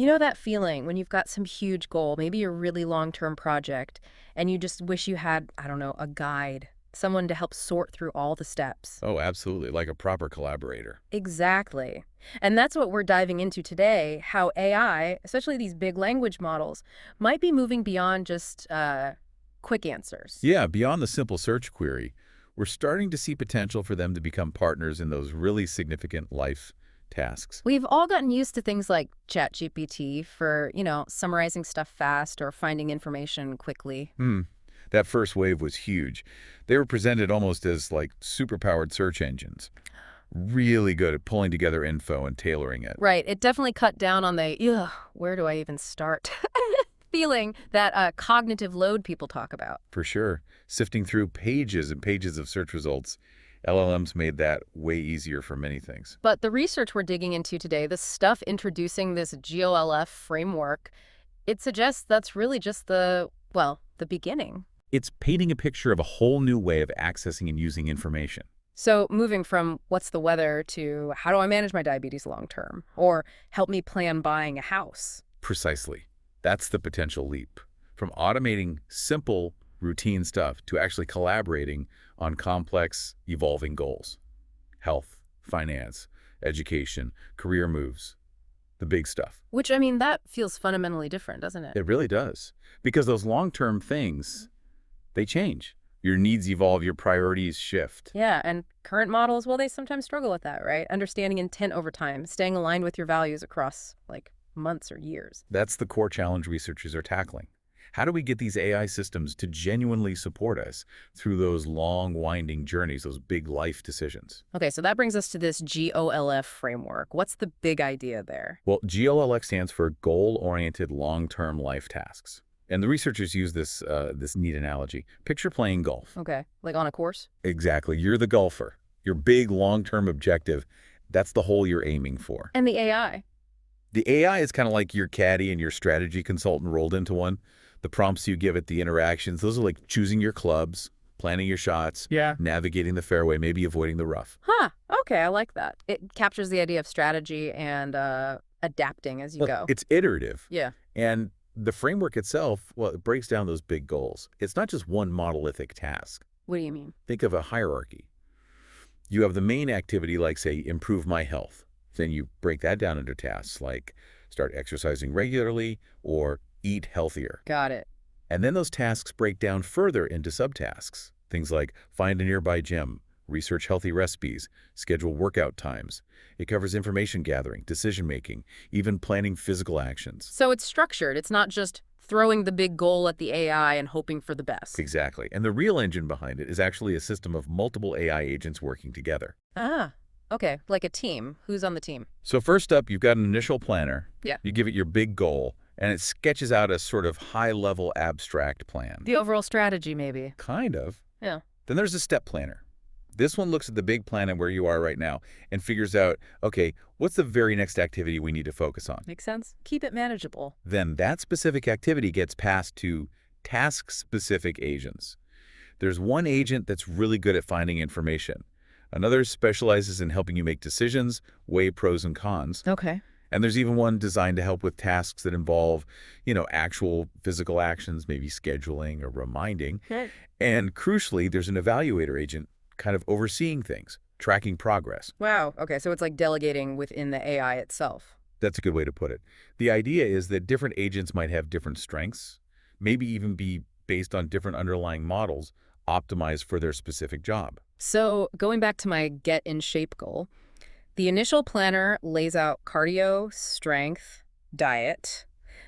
You know that feeling when you've got some huge goal, maybe a really long-term project, and you just wish you had, I don't know, a guide, someone to help sort through all the steps. Oh, absolutely, like a proper collaborator. Exactly. And that's what we're diving into today, how AI, especially these big language models, might be moving beyond just quick answers. Yeah, beyond the simple search query, we're starting to see potential for them to become partners in those really significant life tasks. We've all gotten used to things like ChatGPT for, summarizing stuff fast or finding information quickly. Hmm. That first wave was huge. They were presented almost as like superpowered search engines, really good at pulling together info and tailoring it. Right. It definitely cut down on the, ugh, where do I even start? Feeling that cognitive load people talk about. For sure. Sifting through pages and pages of search results, LLMs made that way easier for many things. But the research we're digging into today, the stuff introducing this GOLF framework, it suggests that's really just the beginning. It's painting a picture of a whole new way of accessing and using information. So moving from what's the weather to how do I manage my diabetes long term, or help me plan buying a house. Precisely. That's the potential leap. From automating simple, routine stuff to actually collaborating on complex, evolving goals. Health, finance, education, career moves, the big stuff. Which, I mean, that feels fundamentally different, doesn't it? It really does. Because those long-term things, they change. Your needs evolve, your priorities shift. Yeah, and current models, well, they sometimes struggle with that, right? Understanding intent over time, staying aligned with your values across, like, months or years. That's the core challenge researchers are tackling. How do we get these AI systems to genuinely support us through those long, winding journeys, those big life decisions? Okay, so that brings us to this GOLF framework. What's the big idea there? Well, GOLX stands for Goal-Oriented Long-Term Life Tasks. And the researchers use this neat analogy. Picture playing golf. Okay, like on a course? Exactly. You're the golfer. Your big long-term objective, that's the hole you're aiming for. And the AI. The AI is kind of like your caddy and your strategy consultant rolled into one. The prompts you give it, the interactions, those are like choosing your clubs, planning your shots, Yeah. navigating the fairway, maybe avoiding the rough. Huh, okay, I like that. It captures the idea of strategy and adapting as you go. It's iterative. Yeah. And the framework itself, well, it breaks down those big goals. It's not just one monolithic task. What do you mean? Think of a hierarchy. You have the main activity like, say, improve my health. Then you break that down into tasks like start exercising regularly or eat healthier. Got it. And then those tasks break down further into subtasks. Things like find a nearby gym, research healthy recipes, schedule workout times. It covers information gathering, decision-making, even planning physical actions. So it's structured. It's not just throwing the big goal at the AI and hoping for the best. Exactly. And the real engine behind it is actually a system of multiple AI agents working together. Ah, okay, like a team. Who's on the team? So first up, you've got an initial planner. Yeah. You give it your big goal, and it sketches out a sort of high-level abstract plan. The overall strategy, maybe. Kind of. Yeah. Then there's a step planner. This one looks at the big plan and where you are right now and figures out, okay, what's the very next activity we need to focus on? Makes sense. Keep it manageable. Then that specific activity gets passed to task-specific agents. There's one agent that's really good at finding information. Another specializes in helping you make decisions, weigh pros and cons. Okay. And there's even one designed to help with tasks that involve, actual physical actions, maybe scheduling or reminding. Right. And crucially, there's an evaluator agent kind of overseeing things, tracking progress. Wow. Okay, so it's like delegating within the AI itself. That's a good way to put it. The idea is that different agents might have different strengths, maybe even be based on different underlying models optimized for their specific job. So going back to my get in shape goal, the initial planner lays out cardio, strength, diet.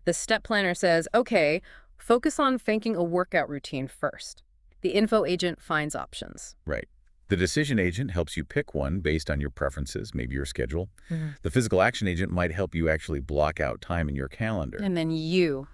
The step planner says, okay, focus on thinking a workout routine first. The info agent finds options. Right. The decision agent helps you pick one based on your preferences, maybe your schedule. Mm-hmm. The physical action agent might help you actually block out time in your calendar. And then you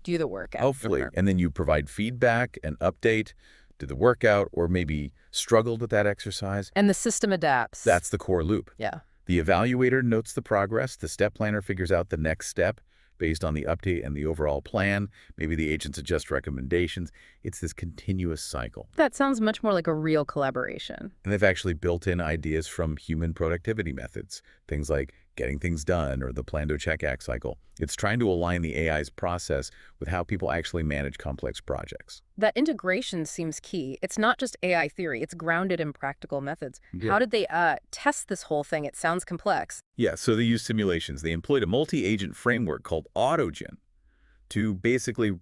do the workout. Hopefully. And then you provide feedback, an update, do the workout, or maybe struggled with that exercise. And the system adapts. That's the core loop. Yeah. The evaluator notes the progress. The step planner figures out the next step based on the update and the overall plan. Maybe the agents adjust recommendations. It's this continuous cycle. That sounds much more like a real collaboration. And they've actually built in ideas from human productivity methods, things like getting things done, or the plan-do-check-act cycle. It's trying to align the AI's process with how people actually manage complex projects. That integration seems key. It's not just AI theory, it's grounded in practical methods. Yeah. How did they test this whole thing? It sounds complex. Yeah, so they used simulations. They employed a multi-agent framework called AutoGen to basically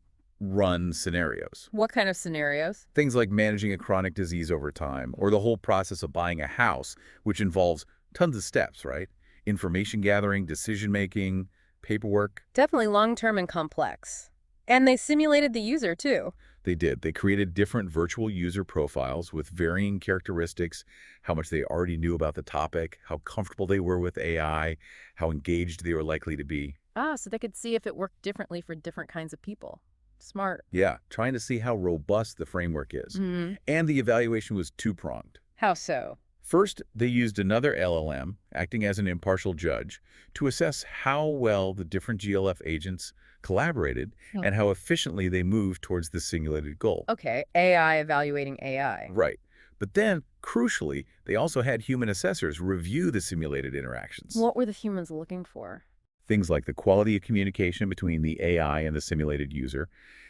run scenarios. What kind of scenarios? Things like managing a chronic disease over time, or the whole process of buying a house, which involves tons of steps, right? Information gathering, decision-making, paperwork. Definitely long-term and complex. And they simulated the user, too. They did. They created different virtual user profiles with varying characteristics, how much they already knew about the topic, how comfortable they were with AI, how engaged they were likely to be. Ah, so they could see if it worked differently for different kinds of people. Smart. Yeah, trying to see how robust the framework is. Hmm. And the evaluation was two-pronged. How so? First, they used another LLM, acting as an impartial judge, to assess how well the different GLF agents collaborated Oh. and how efficiently they moved towards the simulated goal. Okay, AI evaluating AI. Right. But then, crucially, they also had human assessors review the simulated interactions. What were the humans looking for? Things like the quality of communication between the AI and the simulated user,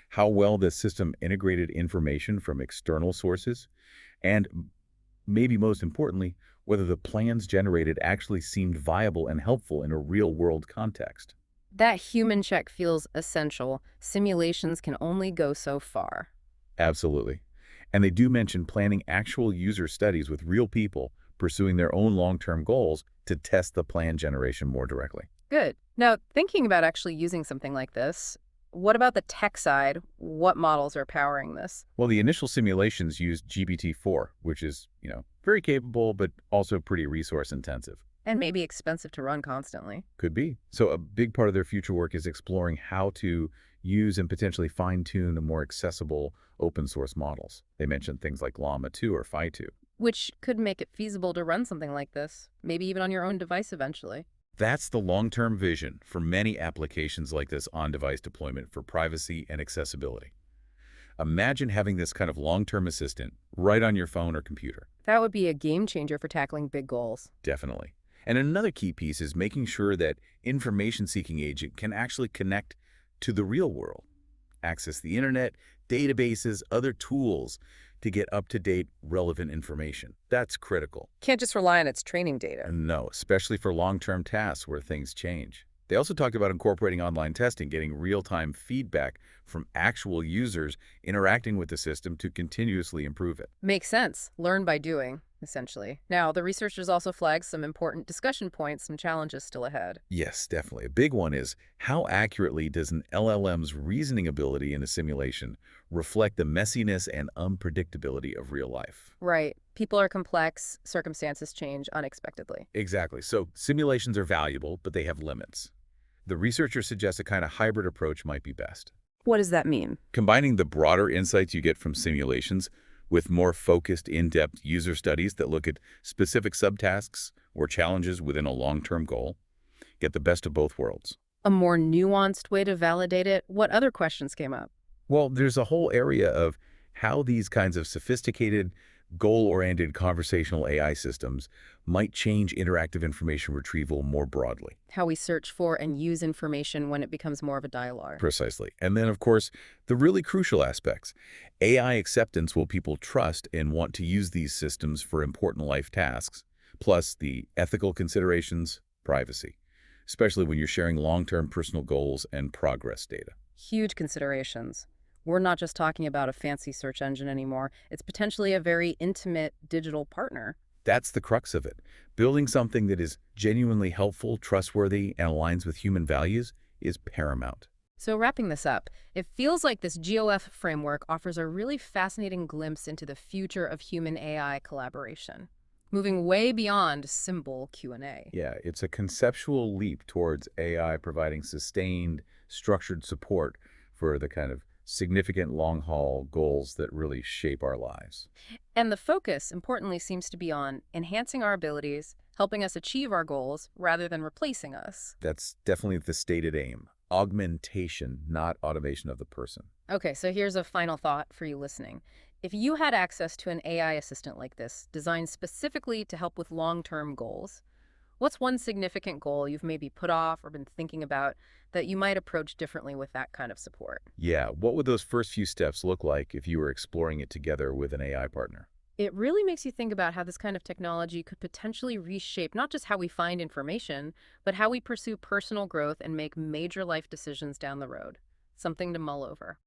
how well the system integrated information from external sources, and maybe most importantly, whether the plans generated actually seemed viable and helpful in a real-world context. That human check feels essential. Simulations can only go so far. Absolutely. And they do mention planning actual user studies with real people pursuing their own long-term goals to test the plan generation more directly. Good. Now, thinking about actually using something like this, what about the tech side? What models are powering this? Well, the initial simulations used GPT-4, which is, very capable, but also pretty resource intensive. And maybe expensive to run constantly. Could be. So a big part of their future work is exploring how to use and potentially fine-tune the more accessible open source models. They mentioned things like Llama 2 or Phi 2. Which could make it feasible to run something like this, maybe even on your own device eventually. That's the long-term vision for many applications like this on-device deployment for privacy and accessibility. Imagine having this kind of long-term assistant right on your phone or computer. That would be a game changer for tackling big goals. Definitely. And another key piece is making sure that information-seeking agent can actually connect to the real world, access the internet, databases, other tools to get up-to-date, relevant information. That's critical. Can't just rely on its training data. And no, especially for long-term tasks where things change. They also talked about incorporating online testing, getting real-time feedback from actual users interacting with the system to continuously improve it. Makes sense. Learn by doing, essentially. Now, the researchers also flagged some important discussion points, some challenges still ahead. Yes, definitely. A big one is how accurately does an LLM's reasoning ability in a simulation reflect the messiness and unpredictability of real life? Right. People are complex, circumstances change unexpectedly. Exactly. So simulations are valuable, but they have limits. The researchers suggest a kind of hybrid approach might be best. What does that mean? Combining the broader insights you get from simulations with more focused, in-depth user studies that look at specific subtasks or challenges within a long-term goal, get the best of both worlds. A more nuanced way to validate it? What other questions came up? Well, there's a whole area of how these kinds of sophisticated, goal-oriented conversational AI systems might change interactive information retrieval more broadly. How we search for and use information when it becomes more of a dialogue. Precisely. And then, of course, the really crucial aspects. AI acceptance, will people trust and want to use these systems for important life tasks, plus the ethical considerations, privacy, especially when you're sharing long-term personal goals and progress data. Huge considerations. We're not just talking about a fancy search engine anymore. It's potentially a very intimate digital partner. That's the crux of it. Building something that is genuinely helpful, trustworthy, and aligns with human values is paramount. So wrapping this up, it feels like this GOF framework offers a really fascinating glimpse into the future of human-AI collaboration, moving way beyond simple Q&A. Yeah, it's a conceptual leap towards AI providing sustained, structured support for the kind of significant long-haul goals that really shape our lives. And the focus, importantly, seems to be on enhancing our abilities, helping us achieve our goals, rather than replacing us. That's definitely the stated aim. Augmentation, not automation of the person. Okay, so here's a final thought for you listening. If you had access to an AI assistant like this, designed specifically to help with long-term goals, What's one significant goal you've maybe put off or been thinking about that you might approach differently with that kind of support? Yeah, what would those first few steps look like if you were exploring it together with an AI partner? It really makes you think about how this kind of technology could potentially reshape not just how we find information, but how we pursue personal growth and make major life decisions down the road. Something to mull over.